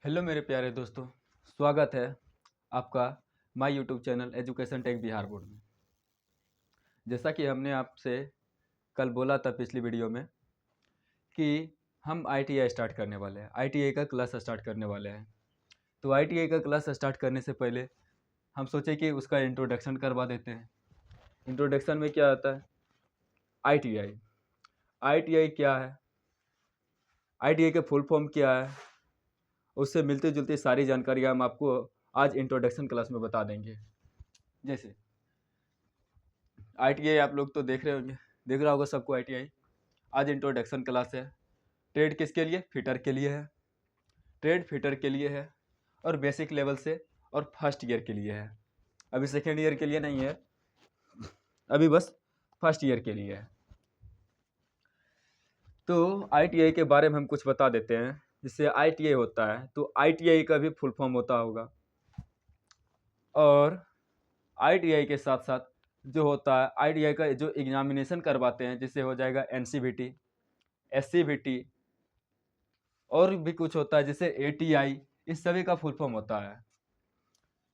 Hello मेरे प्यारे दोस्तों, स्वागत है आपका my YouTube channel education tech Bihar board में। जैसा कि हमने आपसे कल बोला था पिछली वीडियो में कि हम आईटीआई स्टार्ट करने वाले हैं, आईटीआई का क्लास स्टार्ट करने वाले हैं। तो आईटीआई का क्लास स्टार्ट करने से पहले हम सोचे कि उसका इंट्रोडक्शन करवा देते हैं। इंट्रोडक्शन में क्या आता है? आईटीआई। आईटीआई क्या है, आईटीआई का फुल फॉर्म क्या है, उससे मिलती जुलती सारी जानकारियाँ हम आपको आज इंट्रोडक्शन क्लास में बता देंगे। जैसे आईटीआई आप लोग तो देख रहे होंगे, देख रहा होगा सबको आईटीआई। आज इंट्रोडक्शन क्लास है। ट्रेड किसके लिए? फिटर के लिए है। ट्रेड फिटर के लिए है और बेसिक लेवल से और फर्स्ट ईयर के लिए है। अभी सेकेंड ईयर के लिए नहीं है, अभी बस फर्स्ट ईयर के लिए है। तो आईटीआई के बारे में हम कुछ बता देते हैं। जिससे आईटीआई होता है तो आईटीआई का भी फुल फॉर्म होता होगा, और आईटीआई के साथ साथ जो होता है आईटीआई का जो एग्जामिनेशन करवाते हैं, जिससे हो जाएगा एनसीवीटी, एससीवीटी और भी कुछ होता है जैसे एटीआई, इस सभी का फुल फॉर्म होता है।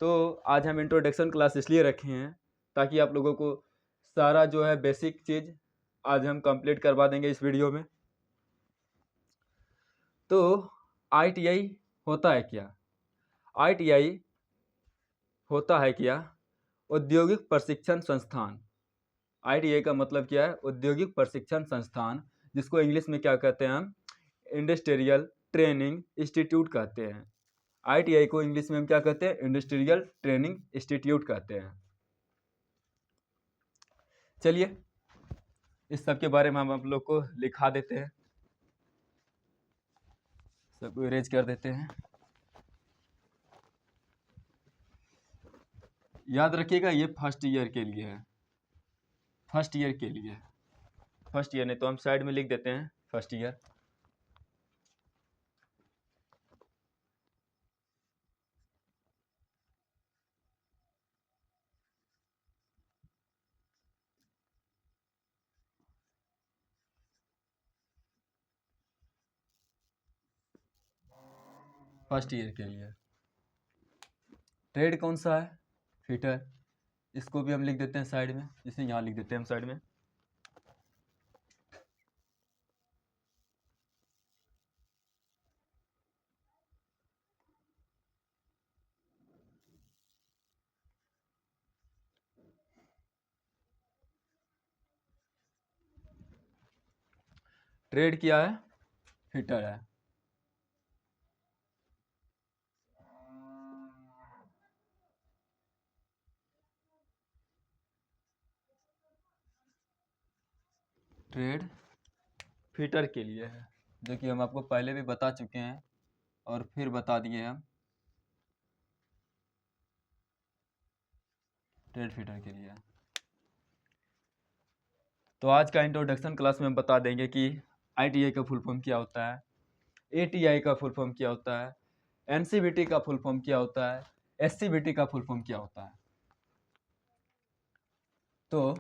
तो आज हम इंट्रोडक्शन क्लास इसलिए रखे हैं ताकि आप लोगों को सारा जो है बेसिक चीज़ आज हम कंप्लीट करवा देंगे इस वीडियो में। तो आईटीआई होता है क्या? आईटीआई होता है क्या? औद्योगिक प्रशिक्षण संस्थान। आईटीआई का मतलब क्या है? औद्योगिक प्रशिक्षण संस्थान, जिसको इंग्लिश में क्या कहते हैं हम? इंडस्ट्रियल ट्रेनिंग इंस्टीट्यूट कहते हैं। आईटीआई को इंग्लिश में हम क्या कहते हैं? इंडस्ट्रियल ट्रेनिंग इंस्टीट्यूट कहते हैं। चलिए इस सब के बारे में हम आप लोग को लिखा देते हैं, सबको इरेज कर देते हैं। याद रखिएगा ये फर्स्ट ईयर के लिए है, फर्स्ट ईयर के लिए। फर्स्ट ईयर नहीं तो हम साइड में लिख देते हैं फर्स्ट ईयर। फर्स्ट ईयर के लिए। ट्रेड कौन सा है? फिटर। इसको भी हम लिख देते हैं साइड में, जिसे यहाँ लिख देते हैं हम साइड में। ट्रेड क्या है? फिटर है। ट्रेड फिटर के लिए है, जो कि हम आपको पहले भी बता चुके हैं और फिर बता दिए हम। ट्रेड फिटर के लिए। तो आज का इंट्रोडक्शन क्लास में हम बता देंगे कि आईटीआई का फुल फॉर्म क्या होता है, एटीआई का फुल फॉर्म क्या होता है, एनसीवीटी का फुल फॉर्म क्या होता है, एससीवीटी का फुल फॉर्म क्या होता है। तो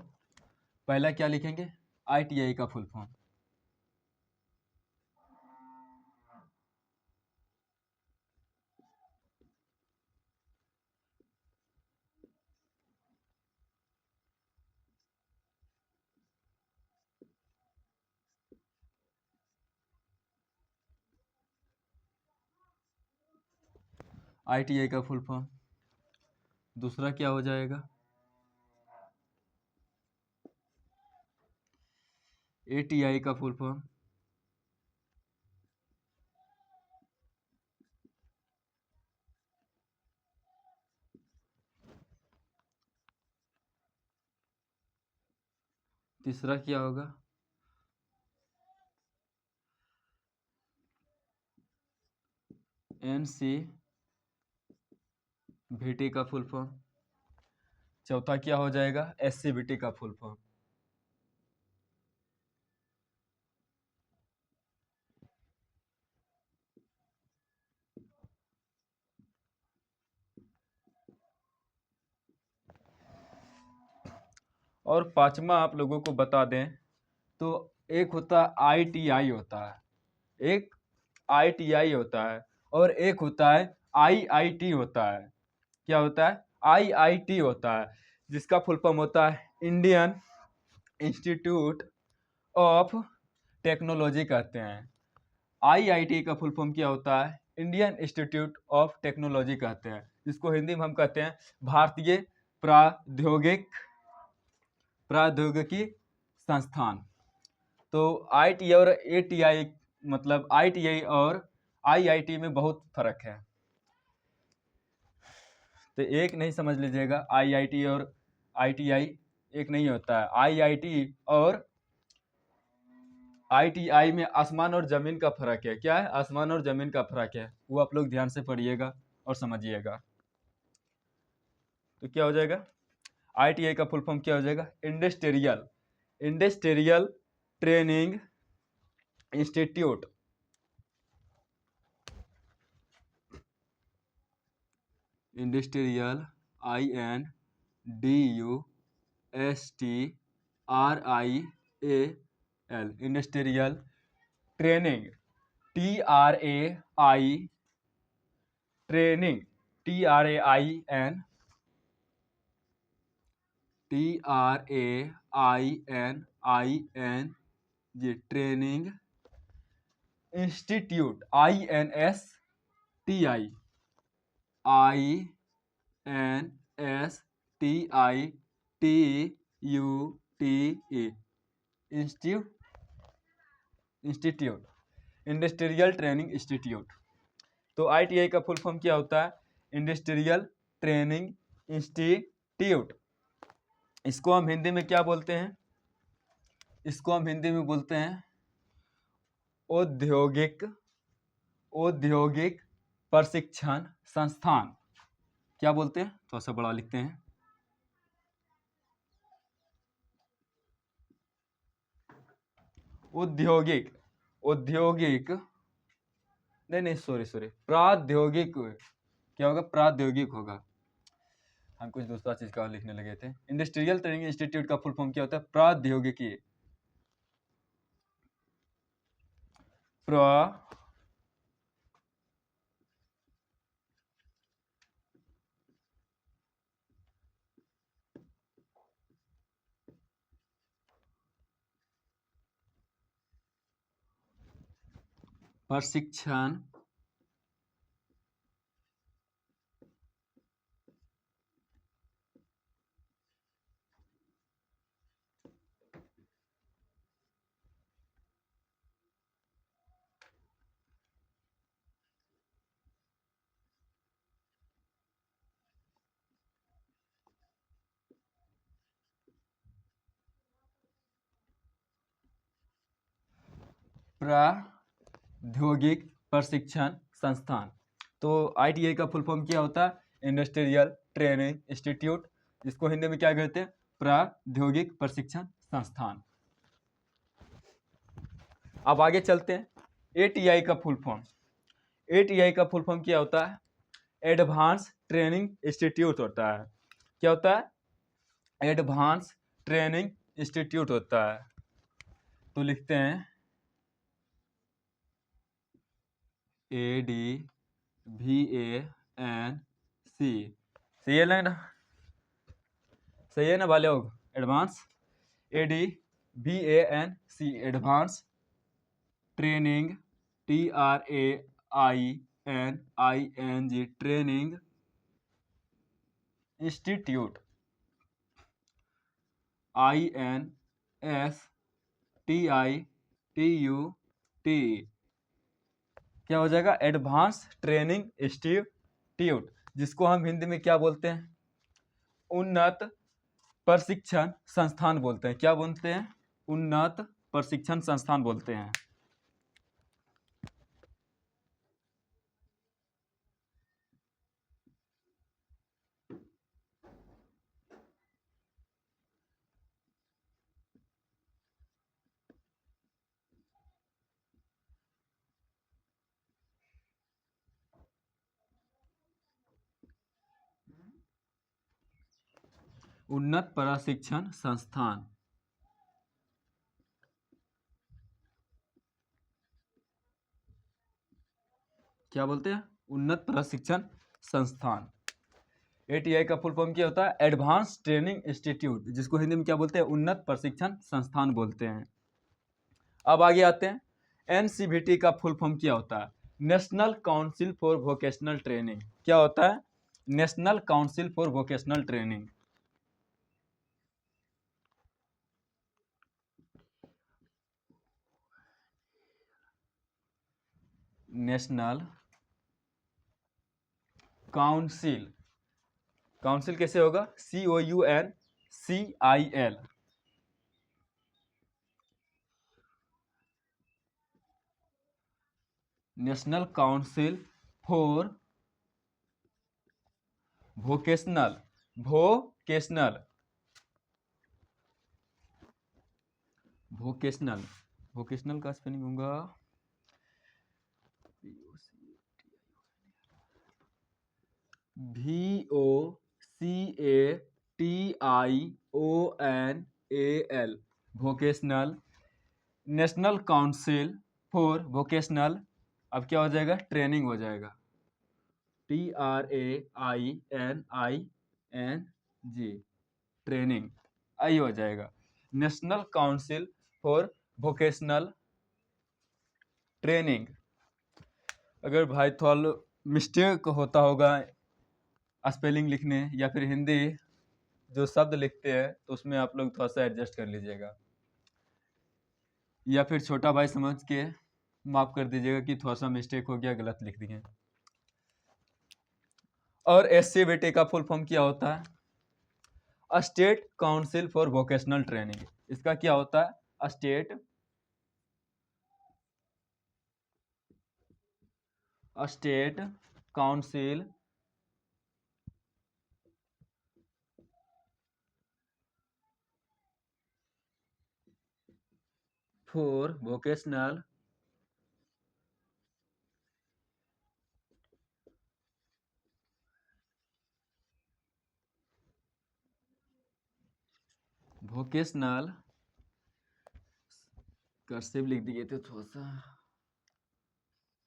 पहला क्या लिखेंगे? आईटीआई का फुल फॉर्म। आईटीआई का फुल फॉर्म। दूसरा क्या हो जाएगा? एटीआई का फुल फॉर्म। तीसरा क्या होगा? एनसीवीटी का फुल फॉर्म। चौथा क्या हो जाएगा? एससीवीटी का फुल फॉर्म। और पांचवा आप लोगों को बता दें तो एक होता है आईटीआई होता है, एक आईटीआई होता है और एक होता है IIT होता है। क्या होता है? IIT होता है, जिसका फुल फॉर्म होता है इंडियन इंस्टीट्यूट ऑफ टेक्नोलॉजी कहते हैं। IIT का फुल फॉर्म क्या होता है? इंडियन इंस्टीट्यूट ऑफ टेक्नोलॉजी कहते हैं, जिसको हिंदी में हम कहते हैं भारतीय प्रौद्योगिकी संस्थान। तो IIT और ATI, मतलब ITI और IIT में बहुत फर्क है, तो एक नहीं समझ लीजिएगा, IIT और ITI एक नहीं होता है। IIT और ITI में आसमान और जमीन का फर्क है। क्या है? आसमान और जमीन का फर्क है, वो आप लोग ध्यान से पढ़िएगा और समझिएगा। तो क्या हो जाएगा? ITI का फुल फॉर्म क्या हो जाएगा? Industrial training institute. Industrial INDUSTRIAL, industrial training, training TRAINING training institute, INSTITUTE institute, industrial training institute. तो ITI का फुल फॉर्म क्या होता है? Industrial training institute. इसको हम हिंदी में क्या बोलते हैं? इसको हम हिंदी में बोलते हैं औद्योगिक प्रशिक्षण संस्थान। क्या बोलते हैं? थोड़ा सा बड़ा लिखते हैं, औद्योगिक नहीं सॉरी, प्राद्योगिक। क्या होगा? प्राद्योगिक होगा, हम कुछ दूसरा चीज का लिखने लगे थे। इंडस्ट्रियल ट्रेनिंग इंस्टीट्यूट का फुल फॉर्म क्या होता है? प्रौद्योगिकी प्रशिक्षण प्रौद्योगिक प्रशिक्षण संस्थान। तो ITI का फुल फॉर्म क्या होता है? इंडस्ट्रियल ट्रेनिंग इंस्टीट्यूट, जिसको हिंदी में क्या कहते हैं? प्रौद्योगिक प्रशिक्षण संस्थान। अब आगे चलते हैं। ATI का फुल फॉर्म, ATI का फुल फॉर्म क्या होता है? एडवांस ट्रेनिंग इंस्टीट्यूट होता है। क्या होता है? एडवांस ट्रेनिंग इंस्टीट्यूट होता है। तो लिखते हैं ADVANC। सही है ना? सही है ना वाले लोग? Advance ADVANC, advance training TRAINING training institute INSTITUT। क्या हो जाएगा? एडवांस ट्रेनिंग इंस्टीट्यूट, जिसको हम हिंदी में क्या बोलते हैं? उन्नत प्रशिक्षण संस्थान बोलते हैं। क्या बोलते हैं? उन्नत प्रशिक्षण संस्थान बोलते हैं। उन्नत प्रशिक्षण संस्थान। क्या बोलते हैं? उन्नत प्रशिक्षण संस्थान। एटीआई का फुल फॉर्म क्या होता है? एडवांस ट्रेनिंग इंस्टीट्यूट, जिसको हिंदी में क्या बोलते हैं? उन्नत प्रशिक्षण संस्थान बोलते हैं। अब आगे आते हैं, एनसीवीटी का फुल फॉर्म क्या होता है? National council for vocational training. क्या होता है? National council for vocational training. National council, council कैसे होगा? COUNCIL, national council for vocational, vocational, vocational, vocational का स्पेलिंग होगा VOCATIONAL, vocational. National council for vocational, अब क्या हो जाएगा? ट्रेनिंग हो जाएगा। TRAINING, ट्रेनिंग, आई हो जाएगा। National council for vocational training. अगर भाई थोड़ा मिस्टेक होता होगा स्पेलिंग लिखने या फिर हिंदी जो शब्द लिखते हैं, तो उसमें आप लोग थोड़ा सा एडजस्ट कर लीजिएगा, या फिर छोटा भाई समझ के माफ कर दीजिएगा कि थोड़ा सा मिस्टेक हो गया, गलत लिख दिए। और SCVT का फुल फॉर्म क्या होता है? State council for vocational training. इसका क्या होता है? State council for vocational vocational, cursive लिख दिए थे थोड़ा सा,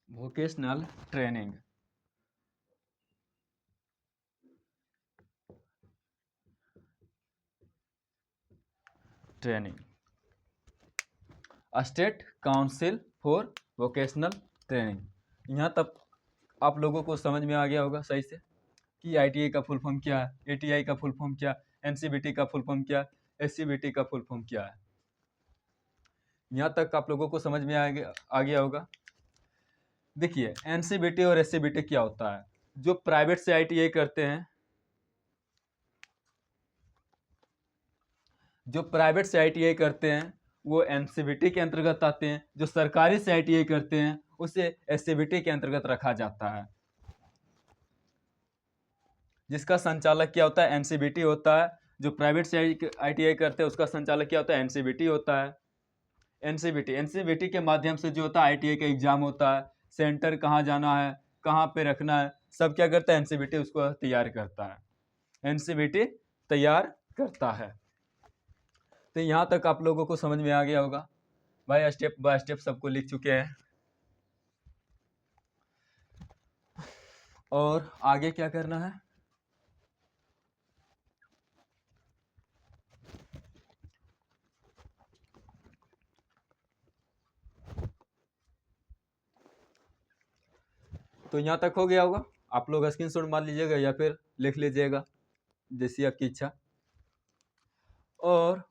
vocational training. State council for vocational training. यहाँ तक आप लोगों को समझ में आ गया होगा सही से कि ITI का फुल फॉर्म क्या है, ATI का फुल फॉर्म क्या, NCVT का फुल फॉर्म क्या, SCVT का फुल फॉर्म क्या है। यहाँ तक आप लोगों को समझ में आ गया होगा। देखिए, NCVT और SCVT क्या होता है? जो प्राइवेट से ITI करते हैं, जो प्राइवेट से ITI करते हैं वो NCVT के अंतर्गत आते हैं। जो सरकारी से ITI करते हैं उसे SCVT के अंतर्गत रखा जाता है। जिसका संचालक क्या होता है? NCVT होता है। जो प्राइवेट से ITI करते हैं उसका संचालक क्या होता है? NCVT होता है। NCVT के माध्यम से जो होता है ITI का एग्जाम होता है, सेंटर कहाँ जाना है, कहाँ पे रखना है, सब क्या करता है? NCVT उसको तैयार करता है। NCVT तैयार करता है। तो यहाँ तक आप लोगों को समझ में आ गया होगा भाई, स्टेप बाय स्टेप सबको लिख चुके हैं। और आगे क्या करना है? तो यहाँ तक हो गया होगा। आप लोग स्क्रीनशॉट मार लीजिएगा या फिर लिख लीजिएगा, जैसी आपकी इच्छा। और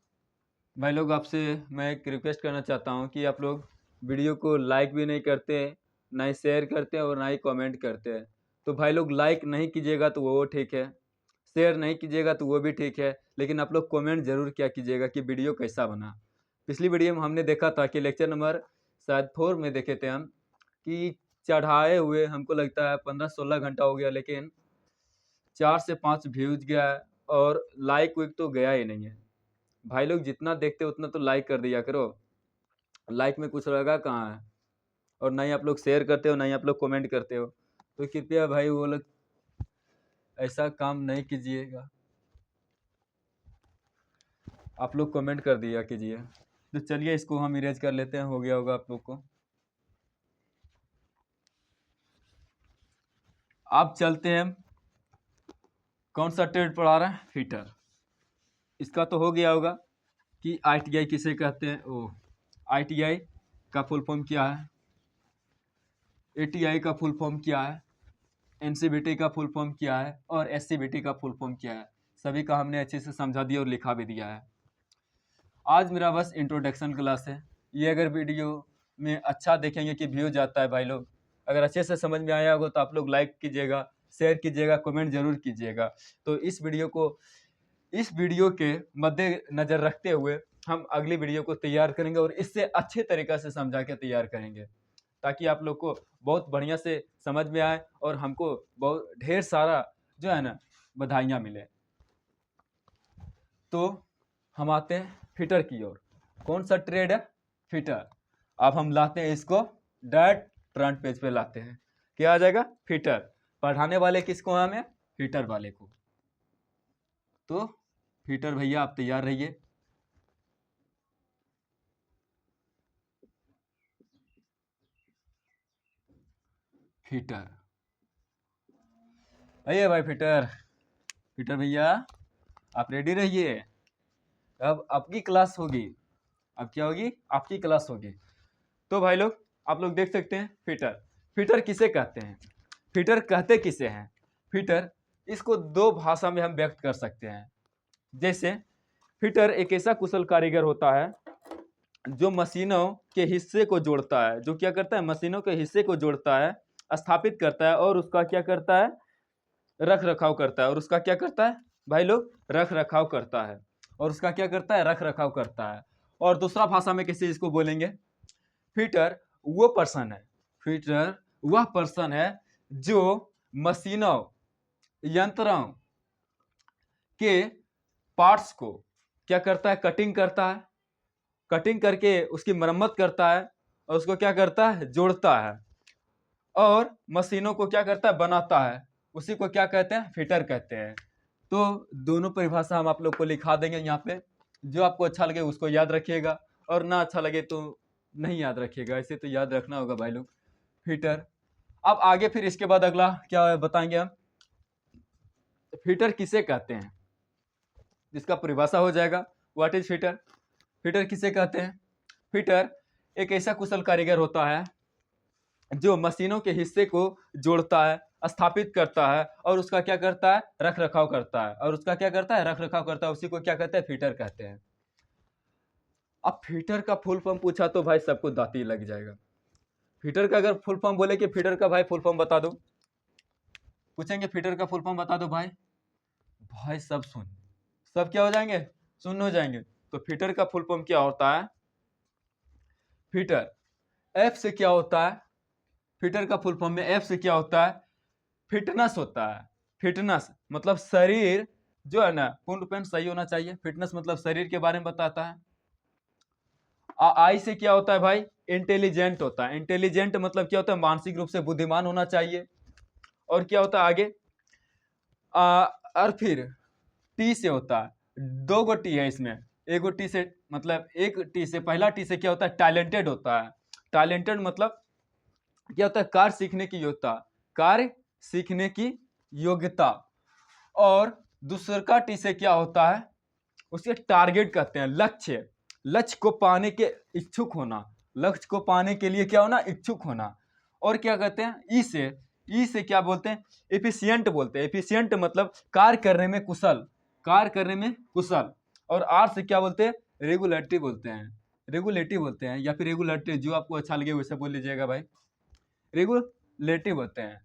भाई लोग, आपसे मैं एक रिक्वेस्ट करना चाहता हूँ कि आप लोग वीडियो को लाइक भी नहीं करते हैं, ना ही शेयर करते हैं और ना ही कमेंट करते हैं। तो भाई लोग, लाइक नहीं कीजिएगा तो वो ठीक है, शेयर नहीं कीजिएगा तो वो भी ठीक है, लेकिन आप लोग कमेंट जरूर क्या कीजिएगा कि वीडियो कैसा बना। पिछली वीडियो में हमने देखा था कि लेक्चर नंबर शायद 4 में देखे थे हम कि चढ़ाए हुए हमको लगता है 15-16 घंटा हो गया, लेकिन 4 से 5 व्यूज गया है और लाइक विक तो गया ही नहीं है। भाई लोग, जितना देखते उतना तो लाइक कर दिया करो, लाइक में कुछ लगा कहाँ है। और ना ही आप लोग शेयर करते हो, ना ही आप लोग कमेंट करते हो, तो कृपया भाई वो लोग ऐसा काम नहीं कीजिएगा, आप लोग कमेंट कर दिया कीजिए। तो चलिए, इसको हम इरेज कर लेते हैं, हो गया होगा आप लोग को। आप चलते हैं, कौन सा ट्रेड पढ़ा रहे हैं? फिटर। इसका तो हो गया होगा कि ITI किसे कहते हैं। ओ, ITI का फुल फॉर्म क्या है, ATI का फुल फॉर्म क्या है, NCVT का फुल फॉर्म क्या है और SCVT का फुल फॉर्म क्या है, सभी का हमने अच्छे से समझा दिया और लिखा भी दिया है। आज मेरा बस इंट्रोडक्शन क्लास है। ये अगर वीडियो में अच्छा देखेंगे कि व्यू जाता है भाई लोग, अगर अच्छे से समझ में आया होगा तो आप लोग लाइक कीजिएगा, शेयर कीजिएगा, कमेंट जरूर कीजिएगा। तो इस वीडियो के मद्देनजर रखते हुए हम अगली वीडियो को तैयार करेंगे और इससे अच्छे तरीक़ा से समझा के तैयार करेंगे, ताकि आप लोग को बहुत बढ़िया से समझ में आए और हमको बहुत ढेर सारा जो है ना बधाइयाँ मिले। तो हम आते हैं फिटर की ओर। कौन सा ट्रेड है? फिटर। अब हम लाते हैं इसको डायरेक्ट फ्रंट पेज पे लाते हैं। क्या आ जाएगा? फिटर। पढ़ाने वाले किसको? हमें फिटर वाले को। तो फिटर भैया आप तैयार रहिए। फिटर आइए भाई। फिटर भैया आप रेडी रहिए। अब आपकी क्लास होगी। अब क्या होगी? आपकी क्लास होगी। तो भाई लोग आप लोग देख सकते हैं फिटर किसे कहते हैं, फिटर कहते किसे हैं? फिटर इसको दो भाषा में हम व्यक्त कर सकते हैं। जैसे फिटर एक ऐसा कुशल कारीगर होता है जो मशीनों के हिस्से को जोड़ता है। जो क्या करता है? मशीनों के हिस्से को जोड़ता है, स्थापित करता है और उसका क्या करता है? रख रखाव करता है। और उसका क्या करता है भाई लोग? रख रखाव करता है। और उसका क्या करता है? रख रखाव करता है। और दूसरा भाषा में कैसे इसको बोलेंगे? फिटर वो पर्सन है, फिटर वह पर्सन है जो मशीनों, यंत्रों के पार्ट्स को क्या करता है? कटिंग करता है, कटिंग करके उसकी मरम्मत करता है और उसको क्या करता है? जोड़ता है। और मशीनों को क्या करता है? बनाता है। उसी को क्या कहते हैं? फिटर कहते हैं। तो दोनों परिभाषा हम आप लोग को लिखा देंगे यहाँ पे। जो आपको अच्छा लगे उसको याद रखिएगा और ना अच्छा लगे तो नहीं याद रखिएगा। ऐसे तो याद रखना होगा भाई लोग। फिटर। अब आगे फिर इसके बाद अगला क्या बताएंगे हम? फिटर किसे कहते हैं, जिसका परिभाषा हो जाएगा। What is fitter? फिटर किसे कहते हैं? फिटर एक ऐसा कुशल कारीगर होता है जो मशीनों के हिस्से को जोड़ता है, स्थापित करता है और उसका क्या करता है? रख रखाव करता है। और उसका क्या करता है? रख रखाव करता है। उसी को क्या कहते हैं? फिटर कहते हैं। अब फिटर का फुल फॉर्म पूछा तो भाई सबको दांती लग जाएगा। फिटर का अगर फुल फॉर्म बोले कि फिटर का भाई फुल फॉर्म बता दो, पूछेंगे फिटर का फुल फॉर्म बता दो भाई, भाई सब क्या हो जाएंगे? सुन हो जाएंगे। तो फिटर का फुल फॉर्म क्या होता है? फिटर एफ से क्या होता है? फिटर का फुल फॉर्म में एफ से क्या होता है? फिटनेस होता है। फिटनेस मतलब शरीर जो है ना पूर्ण रूपेण सही होना चाहिए। फिटनेस मतलब शरीर के बारे में बताता है। आई से क्या होता है भाई? इंटेलिजेंट होता है। इंटेलिजेंट मतलब क्या होता है? मानसिक रूप से बुद्धिमान होना चाहिए। और क्या होता है आगे? और फिर टी से होता है। दो गो टी है इसमें। एक गो टी से मतलब एक टी से, पहला टी से क्या होता है? टैलेंटेड होता है। टैलेंटेड मतलब क्या होता है? कार्य सीखने की योग्यता, कार्य सीखने की योग्यता। और दूसरा टी से क्या होता है? उसके टारगेट कहते हैं, लक्ष्य, लक्ष्य को पाने के इच्छुक होना, लक्ष्य को पाने के लिए क्या होना? इच्छुक होना। और क्या कहते हैं? ई से क्या बोलते हैं? एफिशिएंट बोलते हैं। एफिशिएंट मतलब कार्य करने में कुशल, कार्य करने में कुशल। और आर से क्या बोलते हैं? रेगुलेटरी बोलते हैं। रेगुलेटिव बोलते हैं या फिर रेगुलेटरी, जो आपको अच्छा लगे वैसे बोल लीजिएगा भाई। रेगुलेटिव होते हैं।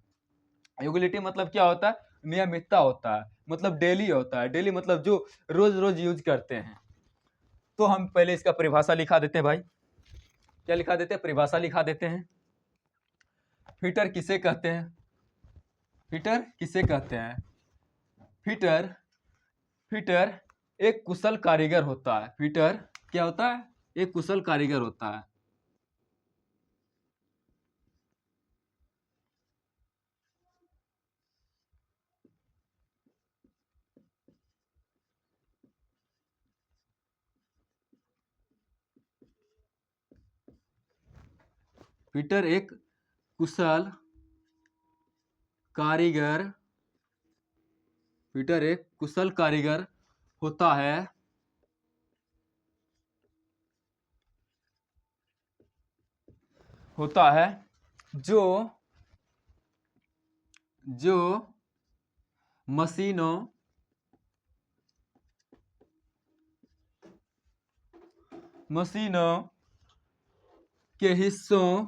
रेगुलेटिव मतलब क्या होता है? नियमितता होता है, मतलब डेली होता है। डेली मतलब जो रोज रोज यूज करते हैं। तो हम पहले इसका परिभाषा लिखा देते हैं भाई। क्या लिखा देते हैं? परिभाषा लिखा देते हैं। फिटर किसे कहते हैं? फिटर किसे कहते हैं? फिटर फिटर एक कुशल कारीगर होता है। फिटर क्या होता है? एक कुशल कारीगर होता है। फिटर एक कुशल कारीगर, फिटर एक कुशल कारीगर होता है जो मशीनों के हिस्सों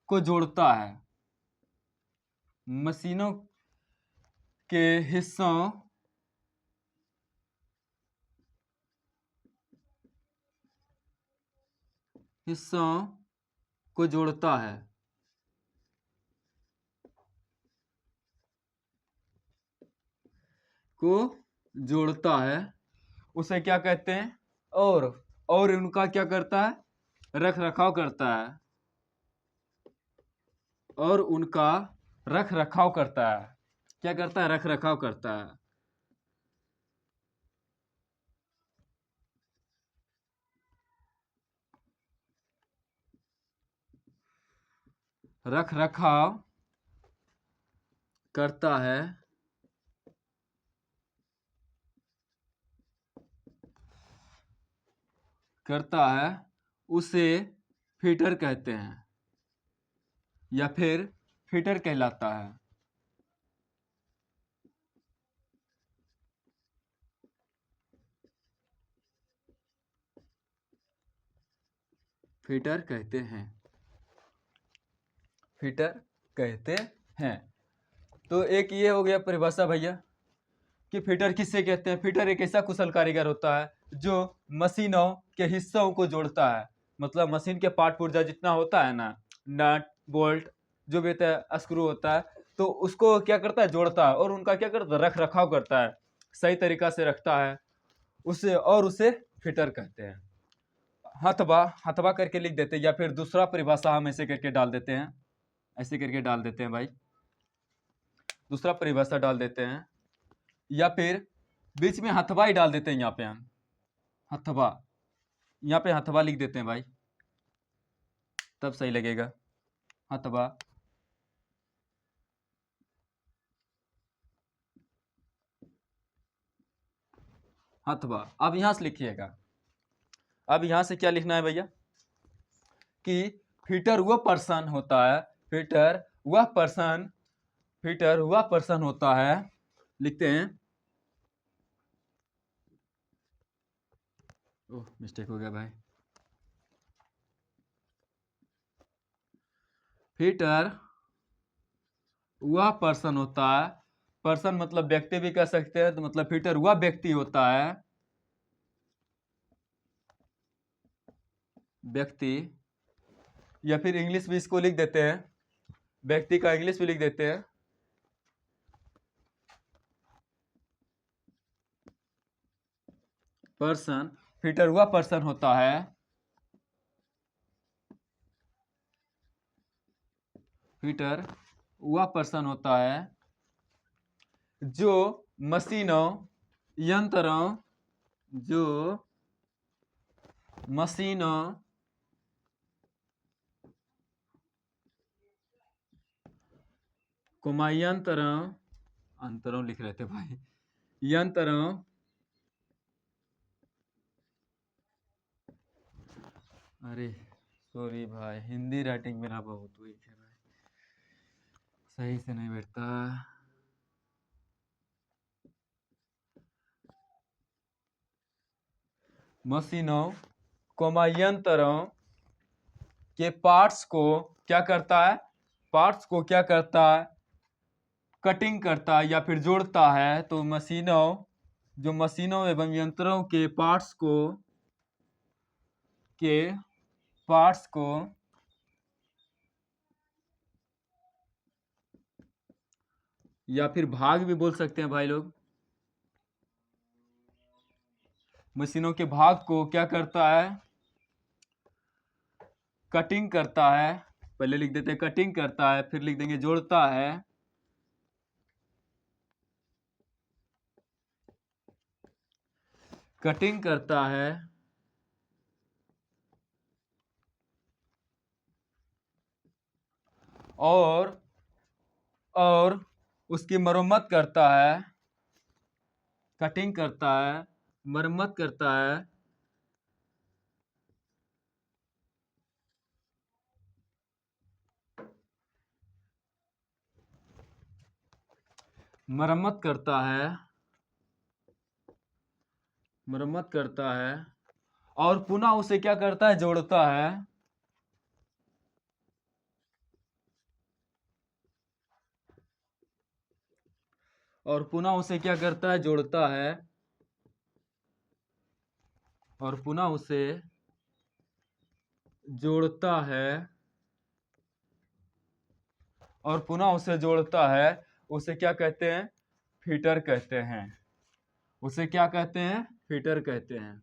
को जोड़ता है। मशीनों के हिस्सों को जोड़ता है। उसे क्या कहते हैं? और उनका क्या करता है? रख रखाव करता है। और उनका रख रखाव करता है। क्या करता है? रख रखाव करता है। रख रखाव करता है। उसे फिटर कहते हैं या फिर फिटर कहलाता है। फिटर कहते हैं। तो एक ये हो गया परिभाषा भैया कि फिटर किससे कहते हैं। फिटर एक ऐसा कुशल कारीगर होता है जो मशीनों के हिस्सों को जोड़ता है। मतलब मशीन के पार्ट पुर्जा जितना होता है ना, नट बोल्ट जो भी होता है, स्क्रू होता है, तो उसको क्या करता है? जोड़ता है। और उनका क्या करता है? रख रखाव करता है, सही तरीका से रखता है उसे फिटर कहते हैं। हथवा करके लिख देते हैं या फिर दूसरा परिभाषा हम ऐसे करके डाल देते हैं। ऐसे करके डाल देते हैं भाई, दूसरा परिभाषा डाल देते हैं या फिर बीच में हथवा ही डाल देते हैं। यहाँ पे हम हथवा लिख देते हैं भाई, तब सही लगेगा। हथवा अब यहां से लिखिएगा। अब यहां से क्या लिखना है भैया कि फिटर वह पर्सन होता है। फिटर वह पर्सन होता है। लिखते हैं, ओह मिस्टेक हो गया भाई। फिटर वह पर्सन होता है। पर्सन मतलब व्यक्ति भी कह सकते हैं, तो मतलब फिटर वह व्यक्ति होता है। व्यक्ति या फिर इंग्लिश भी इसको लिख देते हैं, व्यक्ति का इंग्लिश भी लिख देते हैं। पर्सन, फिटर वह पर्सन होता है जो मशीनों अंतरों लिख रहे थे भाई, यंत्रों अरे सॉरी भाई, हिंदी राइटिंग मेरा बहुत वीक है भाई, सही से नहीं बैठता। मशीनों यंत्रों के पार्ट्स को क्या करता है? कटिंग करता है या फिर जोड़ता है। तो मशीनों एवं यंत्रों के पार्ट्स को या फिर भाग भी बोल सकते हैं भाई लोग। मशीनों के भाग को क्या करता है? कटिंग करता है। पहले लिख देते हैं कटिंग करता है, फिर लिख देंगे जोड़ता है। कटिंग करता है और और उसकी मरम्मत करता है, कटिंग करता है, मरम्मत करता है, मरम्मत करता है, मरम्मत करता है और पुनः उसे क्या करता है, जोड़ता है, और पुनः उसे क्या करता है, जोड़ता है, और पुनः उसे जोड़ता है, और पुनः उसे जोड़ता है। उसे क्या कहते हैं, फिटर कहते हैं। उसे क्या कहते हैं, फिटर कहते हैं।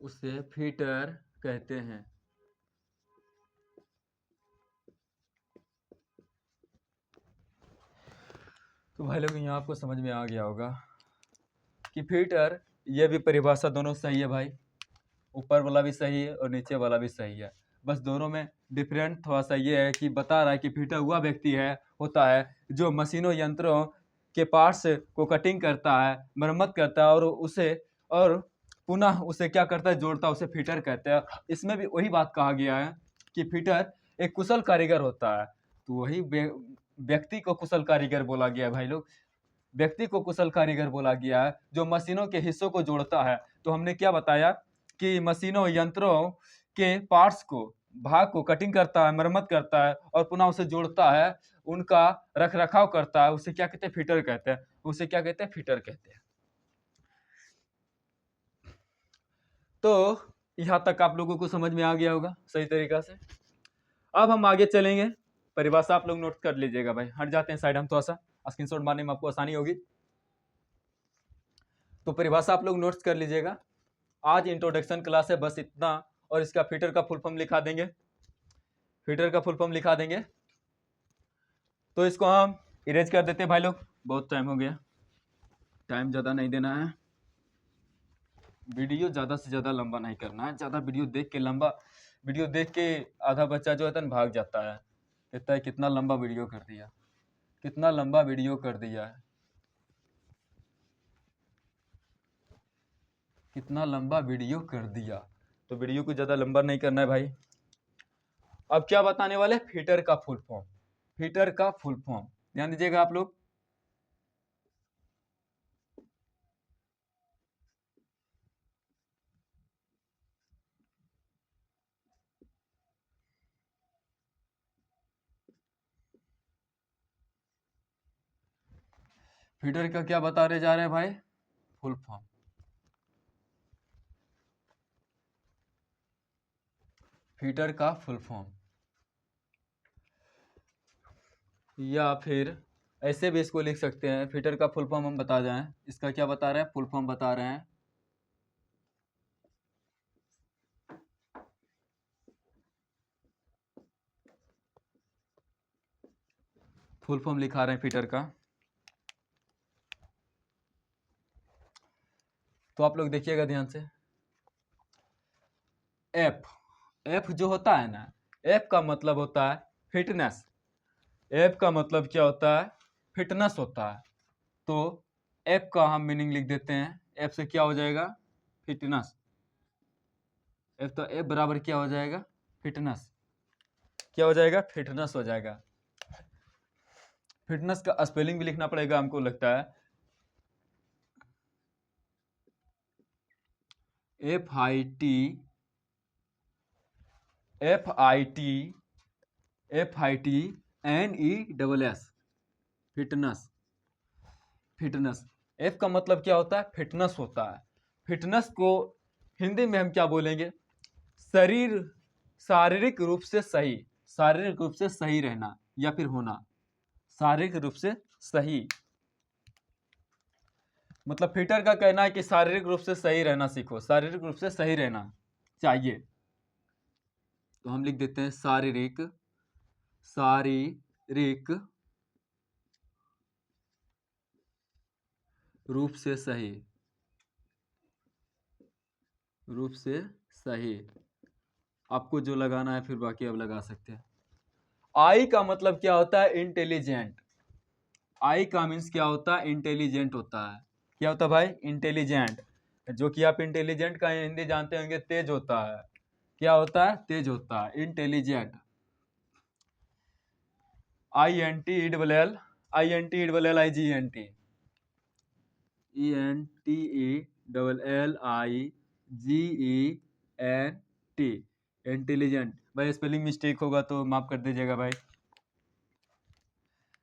उसे फिटर कहते हैं। तो भाई लोग यहाँ आपको समझ में आ गया होगा कि फिटर, ये भी परिभाषा दोनों सही है भाई, ऊपर वाला भी सही है और नीचे वाला भी सही है। बस दोनों में डिफरेंट थोड़ा सा ये है कि बता रहा है कि फिटर हुआ व्यक्ति है, होता है जो मशीनों यंत्रों के पार्ट्स को कटिंग करता है, मरम्मत करता है और उसे और पुनः उसे क्या करता है, जोड़ता है, उसे फिटर कहते हैं। इसमें भी वही बात कहा गया है कि फिटर एक कुशल कारीगर होता है। तो वही व्यक्ति को कुशल कारीगर बोला गया है भाई लोग। व्यक्ति को कुशल कारीगर बोला गया है जो मशीनों के हिस्सों को जोड़ता है। तो हमने क्या बताया कि मशीनों यंत्रों के पार्ट्स को, भाग को कटिंग करता है, मरम्मत करता है और पुनः उसे जोड़ता है, उनका रख रखाव करता है। उसे क्या कहते हैं, फिटर कहते हैं। उसे क्या कहते हैं, फिटर कहते हैं। तो यहाँ तक आप लोगों को समझ में आ गया होगा सही तरीका से। अब हम आगे चलेंगे। परिभाषा आप लोग नोट कर लीजिएगा भाई। हट जाते हैं साइड, हम थोड़ा सा स्क्रीनशॉट मारने में आपको आसानी होगी। तो परिभाषा आप लोग नोट्स कर लीजिएगा। आज इंट्रोडक्शन क्लास है, बस इतना। और इसका फिटर का फुल फॉर्म लिखा देंगे, फिटर का फुल फॉर्म लिखा देंगे। तो इसको हम इरेज कर देते हैं भाई लोग, बहुत टाइम हो गया, टाइम ज़्यादा नहीं देना है। वीडियो ज़्यादा से ज़्यादा लंबा नहीं करना है। ज़्यादा वीडियो देख के, लंबा वीडियो देख के आधा बच्चा जो है ना भाग जाता है, कहता है कितना लंबा वीडियो कर दिया, कितना लंबा वीडियो कर दिया है, कितना लंबा वीडियो कर दिया। तो वीडियो को ज़्यादा लंबा नहीं करना है भाई। अब क्या बताने वाले, फिटर का फुल फॉर्म। फिटर का फुल फॉर्म ध्यान दीजिएगा आप लोग। फिटर का क्या बता रहे जा रहे हैं भाई, फुल फॉर्म। फिटर का फुल फॉर्म, या फिर ऐसे भी इसको लिख सकते हैं। फिटर का फुल फॉर्म हम बता जाएं, इसका क्या बता रहे हैं, फुल फॉर्म बता रहे हैं। फुल फॉर्म लिखा रहे हैं फिटर का। तो आप लोग देखिएगा ध्यान से। एफ, एफ जो होता है ना, एफ का मतलब होता है फिटनेस। एफ का मतलब क्या होता है, फिटनेस होता है। तो एफ का हम मीनिंग लिख देते हैं। एफ से क्या हो जाएगा, फिटनेस। एफ तो एफ बराबर क्या हो जाएगा, फिटनेस। क्या हो जाएगा, फिटनेस हो जाएगा। फिटनेस का स्पेलिंग भी लिखना पड़ेगा हमको लगता है। F I T, F I T, F I T N E double S, fitness. Fitness, F का मतलब क्या होता है, फिटनेस होता है। फिटनेस को हिंदी में हम क्या बोलेंगे, शरीर, शारीरिक रूप से सही, शारीरिक रूप से सही रहना या फिर होना, शारीरिक रूप से सही। मतलब फिटर का कहना है कि शारीरिक रूप से सही रहना सीखो, शारीरिक रूप से सही रहना चाहिए। तो हम लिख देते हैं शारीरिक, शारीरिक रूप से सही, रूप से सही। आपको जो लगाना है फिर बाकी आप लगा सकते हैं। आई का मतलब क्या होता है? इंटेलिजेंट। आई का मीन्स क्या होता है? इंटेलिजेंट होता है। क्या होता है भाई? इंटेलिजेंट। जो कि आप इंटेलिजेंट का हिंदी जानते होंगे, तेज होता है। क्या होता है? तेज होता है, intelligent. I N T E double L, I N T E double L I G N T, E N T E double L I G E N T, intelligent. भाई स्पेलिंग मिस्टेक होगा तो माफ कर दीजिएगा भाई।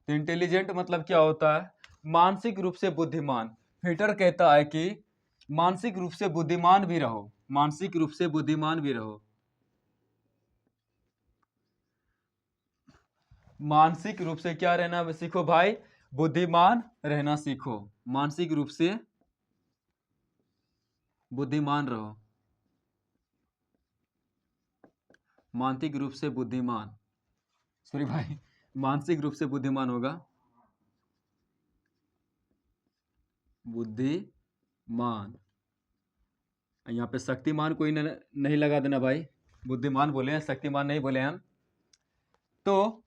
तो intelligent मतलब क्या होता है? मानसिक रूप से बुद्धिमान। फिटर कहता है कि मानसिक रूप से बुद्धिमान भी रहो, मानसिक रूप से बुद्धिमान भी रहो। मानसिक रूप से क्या रहना सीखो भाई? बुद्धिमान रहना सीखो। मानसिक रूप से बुद्धिमान रहो, मानसिक रूप से बुद्धिमान, सॉरी भाई, मानसिक रूप से बुद्धिमान होगा, बुद्धिमान। यहाँ पे शक्तिमान कोई नहीं लगा देना भाई, बुद्धिमान बोले हैं, शक्तिमान नहीं बोले हम। तो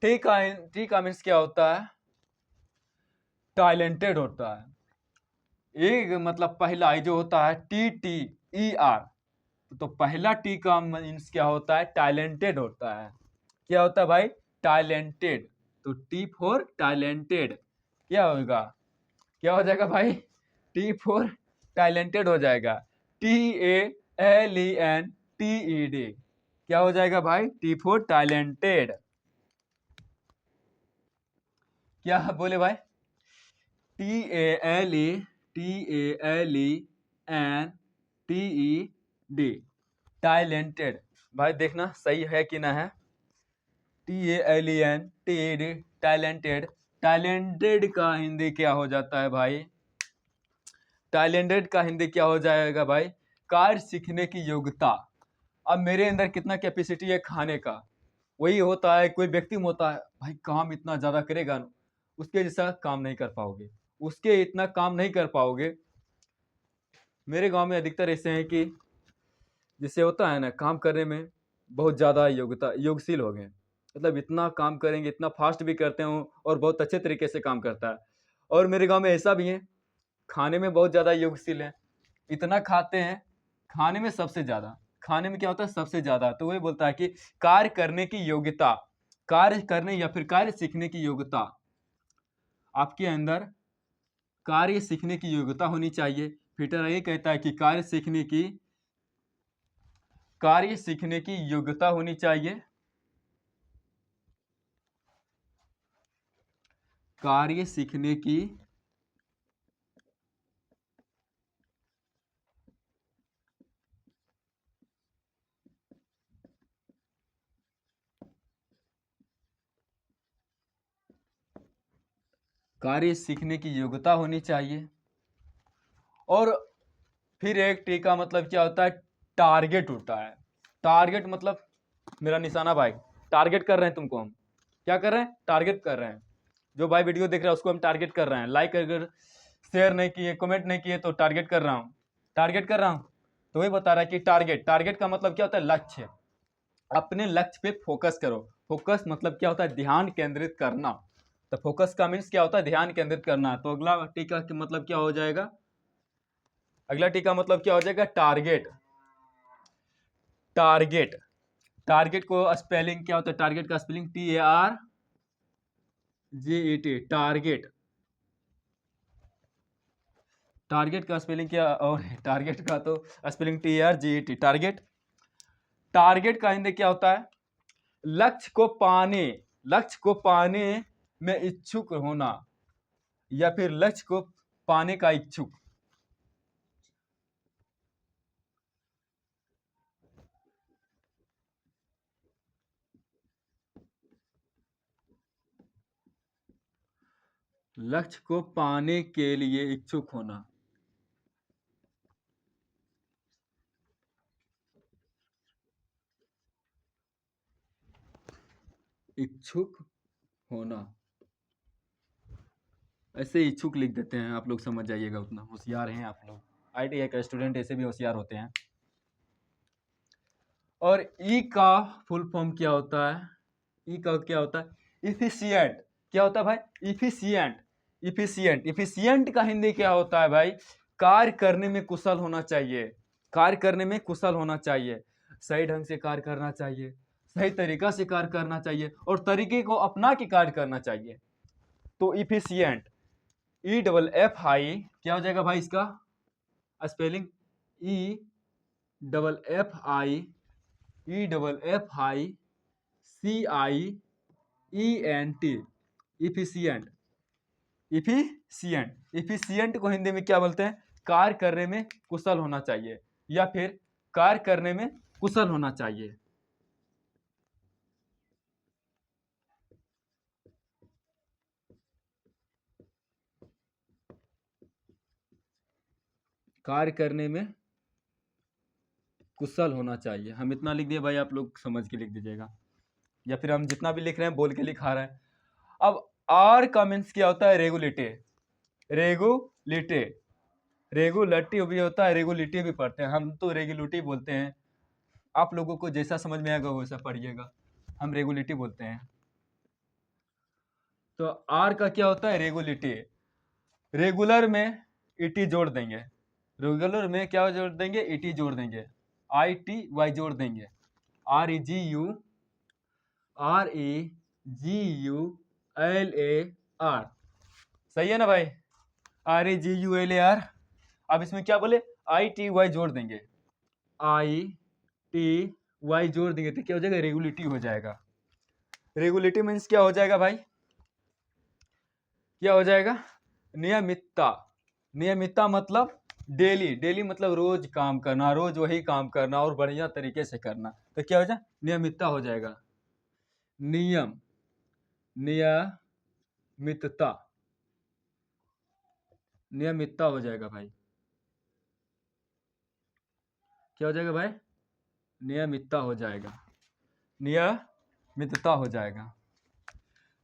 ठीक है, ठीक है मीन्स क्या होता है? टैलेंटेड होता है। एक मतलब पहला जो होता है टी टी ई आर, तो पहला टी का मीन्स क्या होता है? टैलेंटेड होता है। क्या होता है भाई? टैलेंटेड। तो टी फॉर टैलेंटेड क्या होगा? क्या हो जाएगा भाई? टी फॉर टैलेंटेड हो जाएगा, T A L E N T E D. क्या हो जाएगा भाई? T for talented. क्या बोले भाई? T A L E, T A L E N T E D, talented. भाई देखना सही है कि ना है? T A L E N T E D, talented. Talented का हिंदी क्या हो जाता है भाई? टैलेंटेड का हिंदी क्या हो जाएगा भाई? कार्य सीखने की योग्यता। अब मेरे अंदर कितना कैपेसिटी है खाने का, वही होता है। कोई व्यक्ति होता है भाई काम इतना ज्यादा करेगा ना, उसके जैसा काम नहीं कर पाओगे, उसके इतना काम नहीं कर पाओगे। मेरे गांव में अधिकतर ऐसे हैं कि जिससे होता है ना काम करने में बहुत ज्यादा योग्यता, योगशील हो गए, मतलब इतना काम करेंगे, इतना फास्ट भी करते हो और बहुत अच्छे तरीके से काम करता है। और मेरे गांव में ऐसा भी है, खाने में बहुत ज्यादा योगशील है, इतना खाते हैं, खाने में सबसे ज्यादा, खाने में क्या होता है? सबसे ज्यादा। तो वही बोलता है कि कार्य करने की योग्यता, कार्य करने या फिर कार्य सीखने की योग्यता, आपके अंदर कार्य सीखने की योग्यता होनी चाहिए। फिटर ये कहता है कि कार्य सीखने की योग्यता होनी चाहिए, कार्य सीखने की कार्य सीखने की योग्यता होनी चाहिए। और फिर एक टी का मतलब क्या होता है? टारगेट होता है। टारगेट मतलब मेरा निशाना भाई, टारगेट कर रहे हैं तुमको हम। क्या कर रहे हैं? टारगेट कर रहे हैं। जो भाई वीडियो देख रहा है उसको हम टारगेट कर रहे हैं। लाइक अगर शेयर नहीं किए, कमेंट नहीं किए तो टारगेट कर रहा हूँ, टारगेट कर रहा हूँ। तो वही बता रहा है कि टारगेट, टारगेट का मतलब क्या होता है? लक्ष्य। अपने लक्ष्य पे फोकस करो। फोकस मतलब क्या होता है? ध्यान केंद्रित करना। तो फोकस का मीन्स क्या होता है? ध्यान केंद्रित करना। तो अगला टीका का मतलब क्या हो जाएगा? अगला टीका मतलब क्या हो जाएगा? टारगेट। टारगेट, टारगेट को स्पेलिंग क्या होता है? टारगेट का spelling T A R G E T, target. Target का स्पेलिंग क्या? और टारगेट का तो spelling T R G E T, target. Target का हिंदी क्या होता है? लक्ष्य को पाने, लक्ष्य को पाने में इच्छुक होना, या फिर लक्ष्य को पाने का इच्छुक। लक्ष्य को पाने के लिए इच्छुक होना, इच्छुक होना। ऐसे इच्छुक लिख देते हैं, आप लोग समझ जाइएगा, उतना होशियार हैं आप लोग। ITI का स्टूडेंट ऐसे भी होशियार होते हैं। और ई का फुल फॉर्म क्या होता है? ई का क्या होता है? इफिशिएंट। क्या होता है भाई? इफिशिएंट। इफिशिएंट। इफिशिएंट का हिंदी क्या होता है भाई? कार्य करने में कुशल होना चाहिए। कार्य करने में कुशल होना चाहिए, सही ढंग से कार्य करना चाहिए, सही तरीका से कार्य करना चाहिए और तरीके को अपना के कार्य करना चाहिए। तो इफिशिएंट, EFF क्या हो जाएगा भाई इसका spelling? EFFICIENT, efficient. Efficient. Efficient को हिंदी में क्या बोलते हैं? कार्य करने में कुशल होना चाहिए या फिर कार्य करने में कुशल होना चाहिए। कार्य करने में कुशल होना चाहिए। हम इतना लिख दिए भाई, आप लोग समझ के लिख दीजिएगा या फिर हम जितना भी लिख रहे हैं बोल के लिखा रहे हैं। अब आर का मीन्स क्या होता है? रेगुलेटे। रेगुलेटे, रेगुलेटिव भी होता है, रेगुलेटिव भी पढ़ते हैं हम, तो रेगुलेटिव बोलते हैं। आप लोगों को जैसा समझ में आएगा वैसा पढ़िएगा, हम रेगुलेटिव बोलते हैं। तो आर का क्या होता है? रेगुलेटिव। रेगुलर में ईटी जोड़ देंगे, रेगुलर में क्या जोड़ देंगे? ईटी जोड़ देंगे, ITY जोड़ देंगे, REGULAR। सही है ना भाई? REGULAR। अब इसमें क्या बोले? ITY जोड़ देंगे, ITY जोड़ देंगे तो क्या हो जाएगा? रेगुलेटिव हो जाएगा। रेगुलेटिव मीन्स क्या हो जाएगा भाई? क्या हो जाएगा? नियमितता। नियमितता मतलब डेली, डेली मतलब रोज काम करना, रोज वही काम करना और बढ़िया तरीके से करना, तो क्या हो जाए? नियमितता हो जाएगा। नियम, नियमितता, नियमितता हो जाएगा भाई। क्या हो जाएगा भाई? नियमितता हो जाएगा, नियमितता हो जाएगा।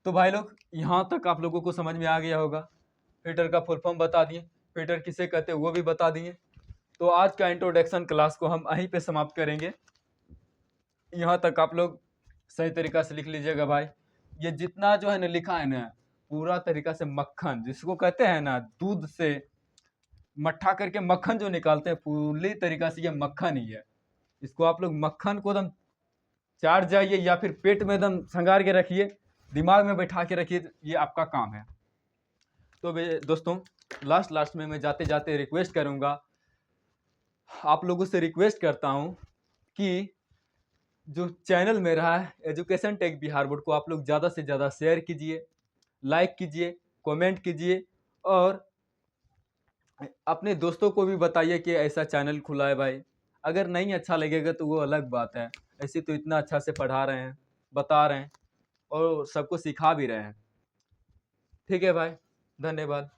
तो भाई लोग यहाँ तक आप लोगों को समझ में आ गया होगा। फिल्टर का फुल फॉर्म बता दिए, फिल्टर किसे कहते हैं वो भी बता दिए। तो आज का इंट्रोडक्शन क्लास को हम यहीं पे समाप्त करेंगे। यहाँ तक आप लोग सही तरीका से लिख लीजिएगा भाई। ये जितना जो है ना लिखा है ना, पूरा तरीका से मक्खन जिसको कहते हैं ना, दूध से मट्ठा करके मक्खन जो निकालते हैं, पूरी तरीका से ये मक्खन ही है। इसको आप लोग मक्खन को एकदम चाट जाइए या फिर पेट में एकदम संगार के रखिए, दिमाग में बैठा के रखिए, ये आपका काम है। तो दोस्तों लास्ट में मैं जाते जाते रिक्वेस्ट करूंगा, आप लोगों से रिक्वेस्ट करता हूं कि जो चैनल मेरा है एजुकेशन टेक बिहार बोर्ड को आप लोग ज़्यादा से ज़्यादा शेयर कीजिए, लाइक कीजिए, कमेंट कीजिए और अपने दोस्तों को भी बताइए कि ऐसा चैनल खुला है भाई। अगर नहीं अच्छा लगेगा तो वो अलग बात है, ऐसे तो इतना अच्छा से पढ़ा रहे हैं, बता रहे हैं और सबको सिखा भी रहे हैं। ठीक है भाई, धन्यवाद।